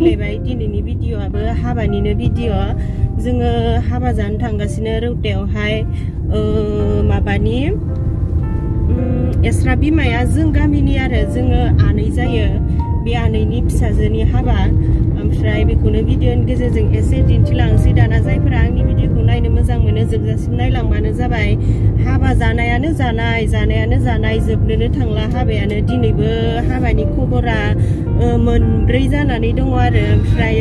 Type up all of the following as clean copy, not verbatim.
फैलायबाय दिनैनि भिडिअ'आबो हाबानिनो भिडिअ' जोङो हाबा जानो थांगासिनो रौतायावहाय माबानि एस्रा बिमाया जों गामिनि आरो जोङो आनै जायो बे आनैनि फिसाजोनि हाबा ओमफ्राय बेखौनो भिडिअ'नि गेजेरजों एसे दिन्थिलांसै दाना जायफोरा आंनि भिडिअ'खौ नायनो मोजां मोनो जोबजासिम नायलांबानो जाबाय हाबा जानायानो जानाय जोबनोनो थांला हाबायानो दिनैबो हाबानि खबरा मोनब्रै जानानै दङ आरो ओमफ्राय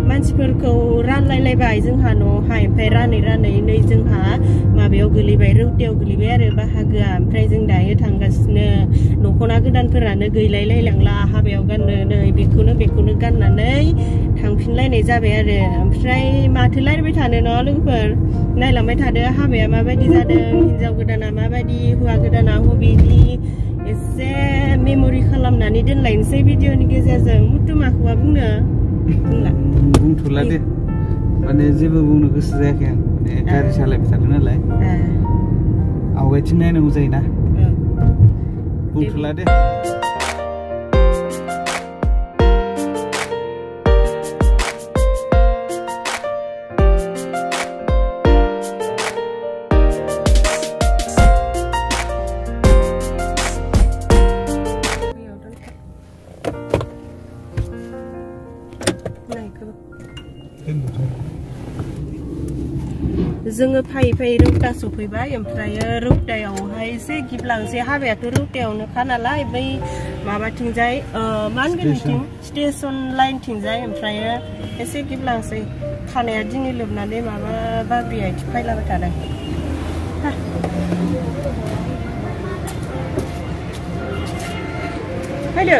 मानसिफोरखौ रानलायलायबाय जोंहा न'आवहाय ओमफ्राय रानै नै जोंहा माबायाव गोलैबाय रौतायाव गोलैबाय आरो बाहागोआ ओमफ्राय जों दायो थांगासिनो दख'ना गोदानफोरानो गैलायलायलांला हाबायाव गाननो नै बेखौनो गाननानै थांफिनलायनाय जाबाय आरो ओमफ्राय माथो रायलायबाय थानो न' लोगोफोर नायलांबाय थादो हाबाया माबायदि जादों हिनजाव गोदाना माबायदि हौवा गोदाना हबिनि एसे मेम'रि खालामनानै दोनलायनोसै भिडिअ'नि गेजेरजों मुथु माखौबा बुंथ'ला दे माने जेबो बुंनो गोसो जायाखै आं माने गारि सालायबाय थादों नालाय आवगायथिं नायनांगौ जायोना बुंथ'ला दे जोङो फै रौता सफैबाय ओमफ्राय रौतायावहाय एसे गिबलांसै हाबायाथ' रौतायावनोखा नालाय बै माबाथिंजाय मा होनगोन बिथिं स्टेसन लाइनथिंजाय ओमफ्राय एसे गिबलांसै खानाया दिनै लोबनानै माबा बाबि आथिं फायलाबाय थादों फैदो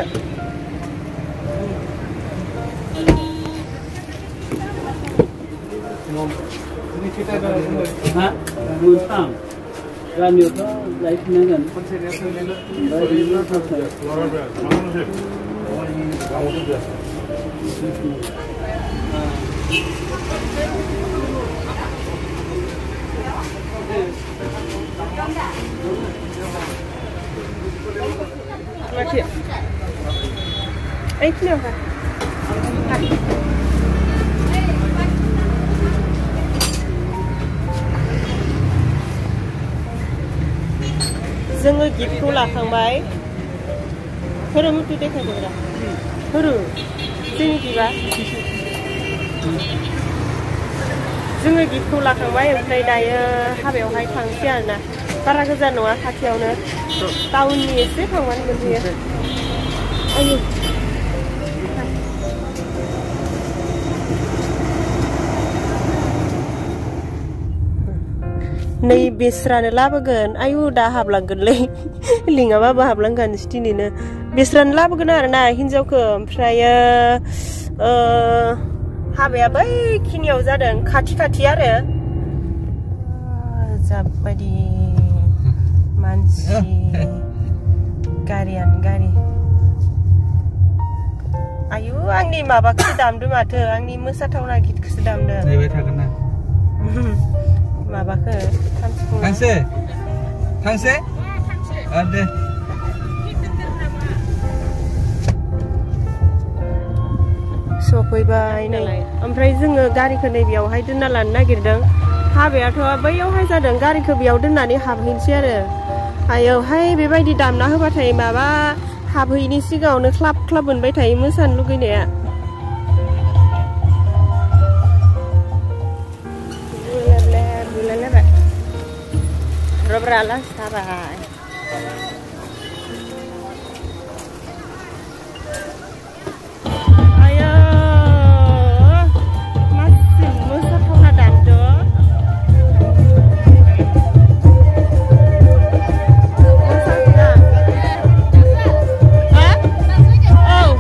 मोनथाम गामियावथ' लायफिननांगोन जोङो गिफ्टखौ लाखांबाय होरो मुथु देखायदोंरा होरो जोंनि गिफ्टआ जोङो गिफ्टखौ लाखांबाय ओमफ्राय दायो हाबायावहाय थांसै आरोना बारा गोजान नङा खाथियावनो टाउननि एसे थांबानो मोनहैयो आयु नै बेस्रानो लाबोगोन आयु दा हाबलांगोनलै लिङाबाबो हाबलांगोन दिनैनो बेस्रानो लाबोगोन आरोना हिनजावखौ ओमफ्राय हाबाया बैखिनियाव जादों खाथि आरो जाबायदि मानसि गारियानो गारि आयु आंनि माबाखौसो दामदों माथो आंनि मोसाथावना गितखौसो दामदों नायबाय थागोन ना माबाखौ थांसे दे सफैबाय नै ओमफ्राय जोङो गारिखौ नैबेयावहाय दोनना लानो नागिरदों हाबायाथ' बैयावहाय जादों गारिखौ बेयाव दोननानै हाबहैनोसै आरो आयौहाय बेबायदि दामना होबाथाय माबा हाबहैनि सिगाङावनो ख्लाब मोनबाय थायो मोसानो लुगैनाया Robra lah sabai. Ayo, masih musa kau nak dandu. Musa tak? Hah? Oh.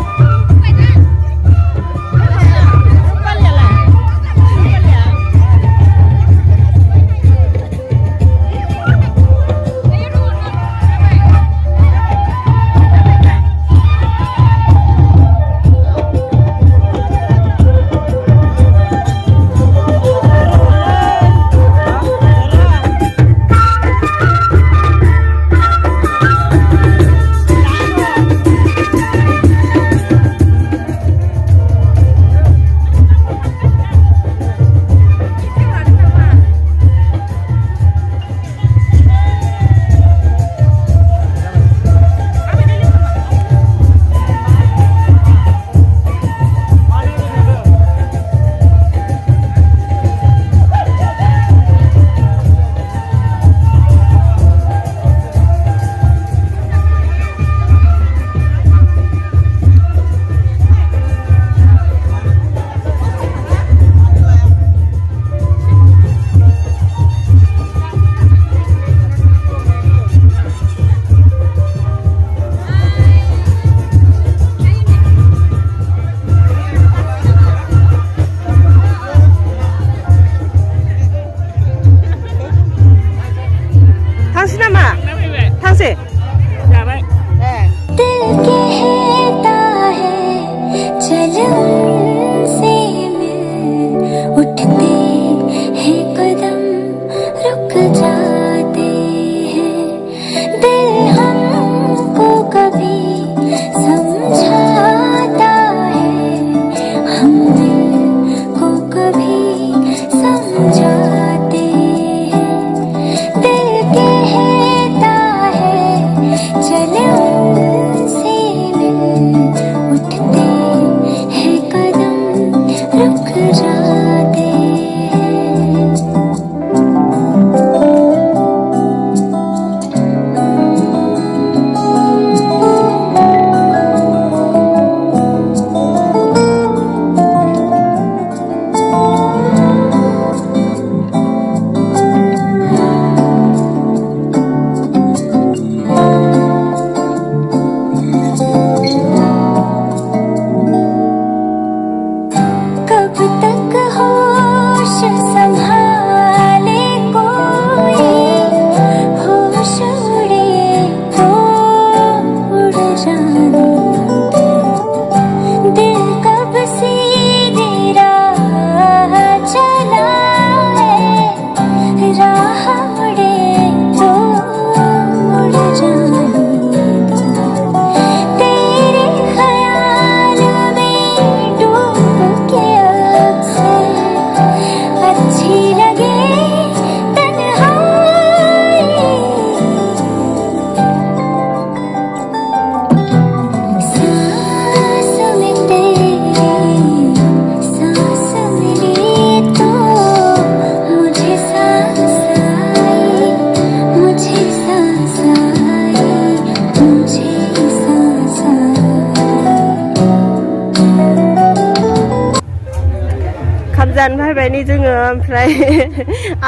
जानो फैबाय नै जोङो ओमफ्राय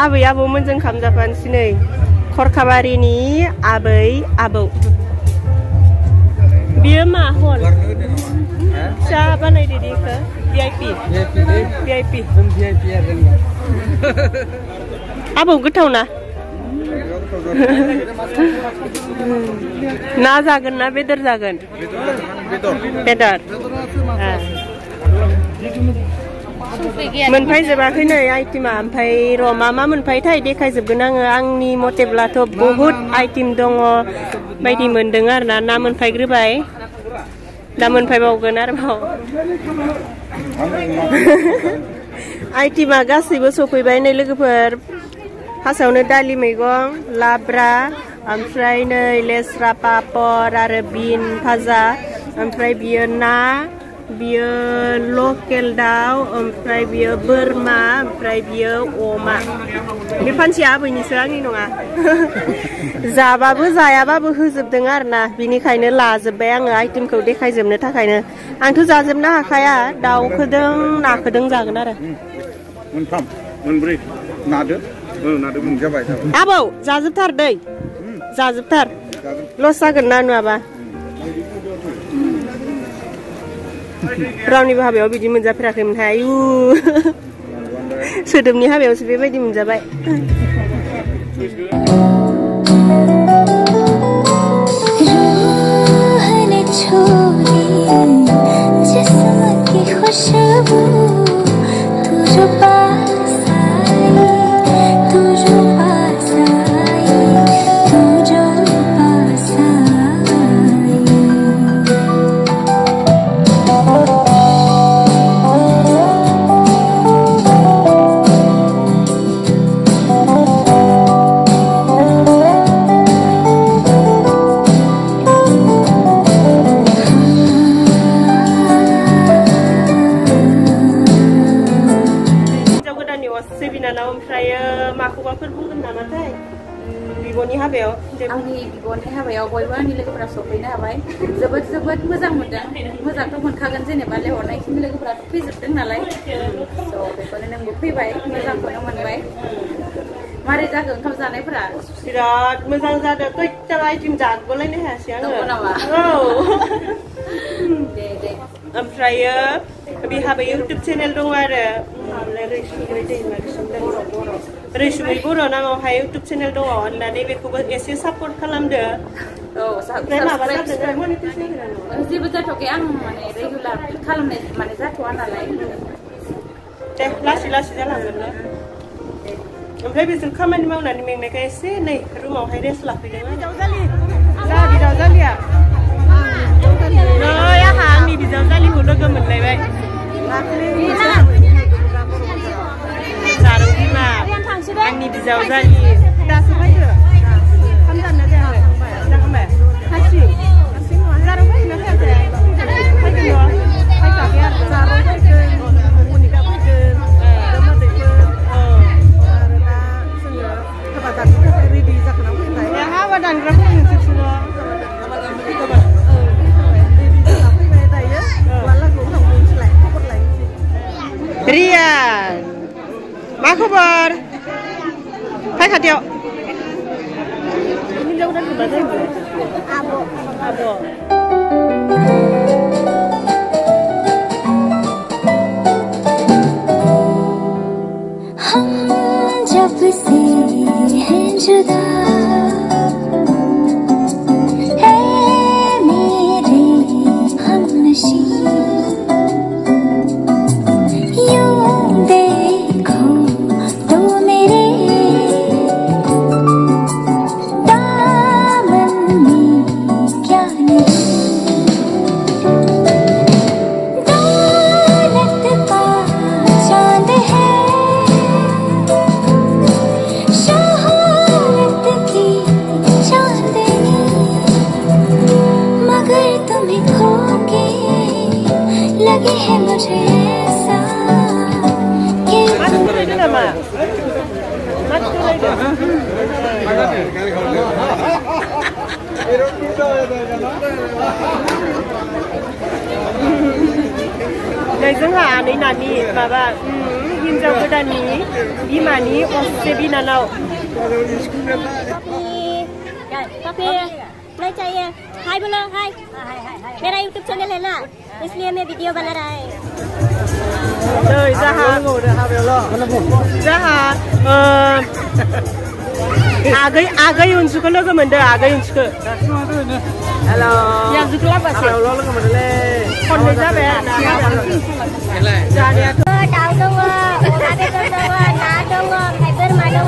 आबै आबौमोनजों खाम जाफानोसै नै खरखाबारिनि आबै आबौ बियो मा हल फिसा बानायदो दे इखो VIP आबौ गोथाव ना ना जागोन ना बेदर जागोन बेदर मोनफैजोबाखै नै आइटेमा ओमफ्राय र' मा मोनफायोथाय देखायजोबगोन आङो आंनि मथेब्लाथ' बहुद आइटेम दङ बायदि मोनदों आरोना ना मोनफैग्रोबाय दा मोनफैबावगोन आरोबाव आइटेमा गासैबो सफैबाय नै लोगोफोर फार्स्टआवनो दालि मैगं लाब्रा ओमफ्राय नै लेस्रा पापर आरो बिन भाजा ओमफ्राय बियो ना बियो लकेल दाउ ओमफ्राय बियो बोरमा ओमफ्राय बियो अमा बे फानसिया आबैनिसो आंनि नङा जाबाबो जायाबाबो होजोबदों आरोना बिनिखायनो लाजोबबाय आङो आइटेमखौ देखायजोबनो थाखायनो आंथ' जाजोबनो हाखाया दाउखोदों नाखोदों जागोन आरो मोनथाम मोनब्रै नादो मोनजाबाय आबौ जाजोबथार दै जाजोबथार लस जागोन ना नुवाबा रावनिबो हाबायाव बिदि मोनजाफेराखैमोनहाय आयु सोदोबनि हाबायावसो बेबायदि मोनजाबाय आंनि बिब'नि हाबायाव बयबो आंनि लोगोफोरा सफैनो हाबाय जोबोद मोजां मोनदों मोजांथ' मोनखागोन जेनेबा लेंहरनायखिनि लोगोफोराथ' फैजोबदों नालाय बेखौनो नोंबो फैबाय मोजांखौनो मोनबाय मारै जाखो ओंखाम जानायफोरा बिराद मोजां जादों खैथा आइटेम जागोलायनो हायासै आङो दे ओमफ्रायो बिहाबो इउटुब चेनेल दङ आरो रैसुमै बर' नामावहाय इउटुब चेनेल दङ अननानै बेखौबो एसे सापर्ट खालामदो ओमफ्राय माबा जादों जेबो जाथ'वाखै आं माने रेगुलार खालामनाय माने जाथ'वा नालाय दे लासै जालांगोन ना ओमफ्राय बिसोर खामानि मावनानै मेंनायखाय एसे नै रुमावहाय रेस्ट लाफैदों बिजावजालिया नै आंहा आंनि बिजावजालिखौ लोगो मोनलायबाय जारौ बिमा आंनि बिजावजालि दासो फैदो ओंखाम जानो जायाखै जाखांबाय हारसिं जारौ फैदोंना फैयाखै फैदों न' फैखाखै आरो जारौ फैदों मनिका फैदों मादैफोर आरो दा जोङो हाबा दाननो थाखाय रेडि जाखाना फैबाय हाबा दानग्राफोर नोंसोरसो न' रिया मा खबर फाय खाथियाव हिनजाव गोदानखौ मा जायो आब' हम जब से हैं जुदा है मेरे हमनशी जोंहा आनै नानि माबा हिन्जाव गोदाननि बिमानि असे बिनानाव पापी नहीं चाहिए हाय बोलो हाय मेरा यूट्यूब चैनल है ना इसलिए मैं वीडियो बना रहा है आगै उनसुखौ लोगो मोनदों आगै उनसुखौ हेलो याजुखौ लाबासै लोगो मोनदोंलै खननै जाबाय जानायाथ' दाउ दङ अमा बेदर दङ ना दङ बोरमा दङ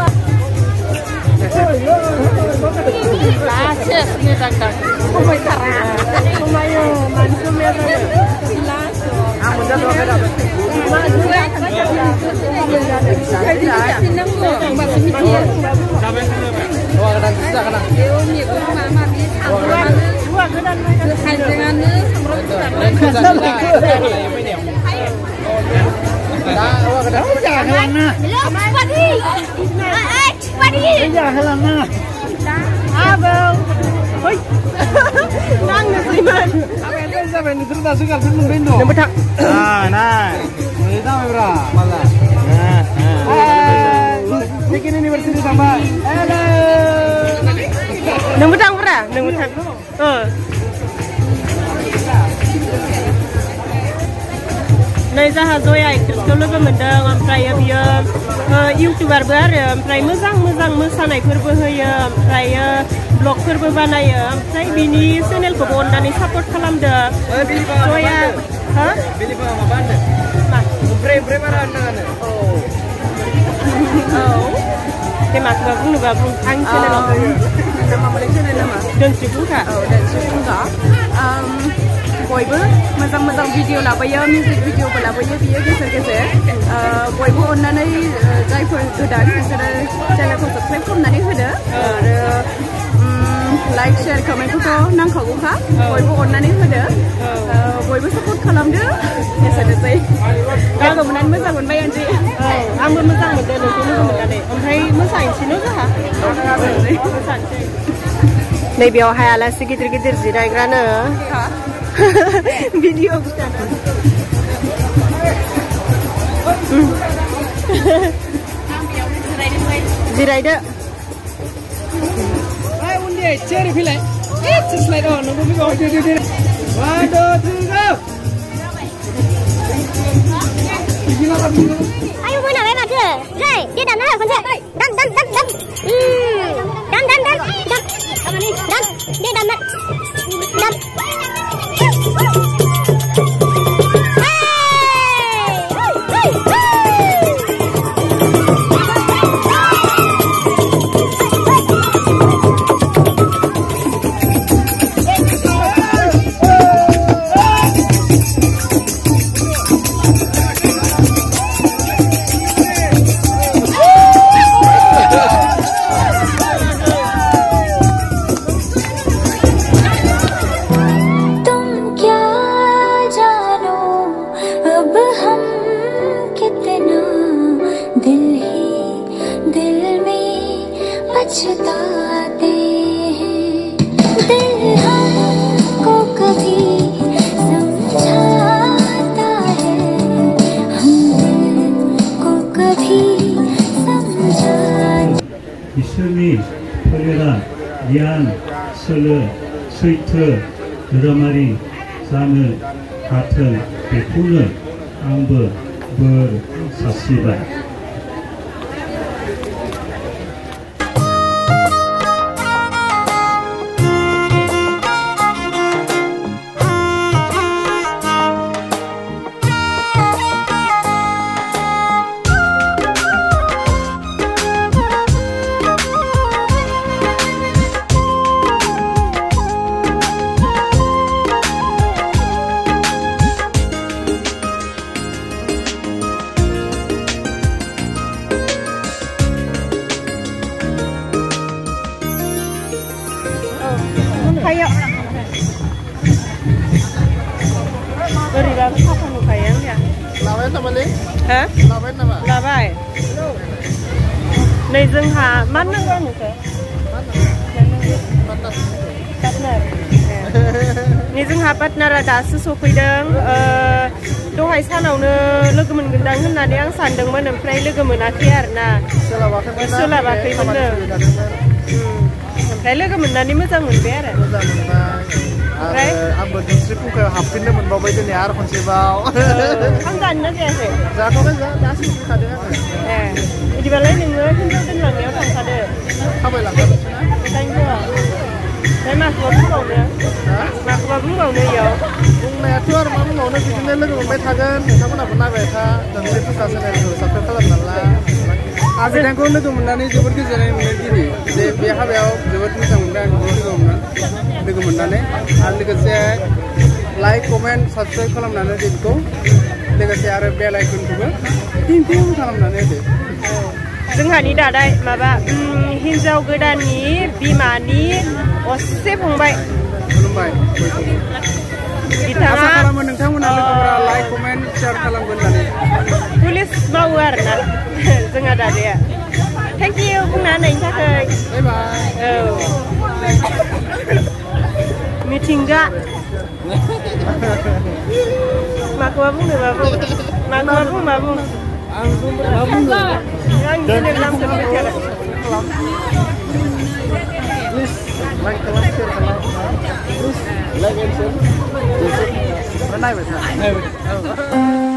नै जाहा जया एक्ट्रेसखौ लोगो मोनदों ओमफ्राय बियो इउटिउबारबो आरो ओमफ्राय मोजां मोजां मोसानायफोरबो होयो ओमफ्राय ब्लगफोरबो बानायो ओमफ्राय बिनि चेनेलखौबो अननानै सापर्ट खालामदो जया हा बिलिफा माबा होनदों मा ब्रे बारा होननाङानो औ दे माखौबा बुंनोबा बुं आं चेनेलाव नामा चेनेल नामा दोनस्रि फुंखा औ दोनस्रि फुंखा बयबो मोजां मोजां भिडिअ लाबोयो मिउजिक भिडिअबो लाबोयो बियो गेजेर गेजेर बयबो अननानै जायफोर गोदान बिसोरो चेनेलखौ साबस्क्राइब खालामनानै होदो आरो लाइक शेयार कमेन्टफोरखौ नांखागौखा बयबो अननानै होदो बयबो सापर्ट खालामदो एसेनोसै लोगो मोननानै मोजां मोनबाय आंजि आंबो मोजां मोनदों नोंखौ लोगो मोननानै ओमफ्राय मोसानोसै न' जोंहा मोसानोसै नैबेयावहाय आलासि गिदिर गिदिर जिरायग्रानो भिडिअ जिरायदो उन्दै एसे ओरै फैलाय एसे स्लाइड नोंबो फैबाव ayo mana weh madu Ray dia dan lah konse dan dia dan इसोरनि फोलेरा गियान सोलो सैथो धोरोमारि जानो हाथों बेखौनो आंबो बोर सारस्रिबाय लाबाय नै जोंहा मा नांगौ नोंखौ पार्टनार नै जोंहा पार्टनारा दासो सफैदों दहाय सानावनो लोगो मोनगोन मोनगोनदां होननानै आं सानदोंमोन ओमफ्राय लोगो मोनाखै आरोना सोलाबाखैमोननो ओमफ्राय लोगो मोननानै मोजां मोनबाय आरो ओमफ्राय आंबो धुनस्रि फुंखायाव हाबफिननो मोनबावबाय दिनै आरो खनसेबाव ओंखाम जानोना जायाखै जाथ'बाय दासो फैखादों आङो बिदिबालाय नोङो हिनजाव दोनलांनायाव थांखादो थाबायलांखादों ओंखायनोथ' ओमफ्राय माखौबा बुंबावनो इयाव बुंनायाथ' आरो मा बुंबावनो बिदिनो लोगो मोनबाय थागोन नोंथांमोनहाबो नायबाय था धुनस्रि फुंखा चेनेलखौ साबस्क्राइब खालामना ला आं बिथांखौ लोगो मोननानै जोबोद गोजोननाय मोनो दिनै जे बे हाबायाव जोबोद मोजां मोनदों आं लोगो मोननानै आरो लोगोसे लाइक कमेन्ट साबस्क्राइब खालामनानै बेखौ लोगोसे आरो बेल आइकनखौबो टिं टिं खालामनानै होदो जोंहानि दादाय माबा हिनजाव गोदाननि बिमानि असे फंबाय खुलुमबाय आसा खालामो नोंथांमोना लोगोफोरा लाइक कमेन्ट शेयार खालामगोन होननानै पुलिस मावो आरोना जोंहा दादाया थेंक इउ बुंना होनायनि थाखाय बाय बाय औ मिथिंगा माखौबा बुंनोबा बुं मा बुं आं बुंनो आं चेनेल नामखौ मिथियाला प्लिज लाइक खालाम शेयार खालाम प्लिज लाइक एन्ड शेयार नायबाय था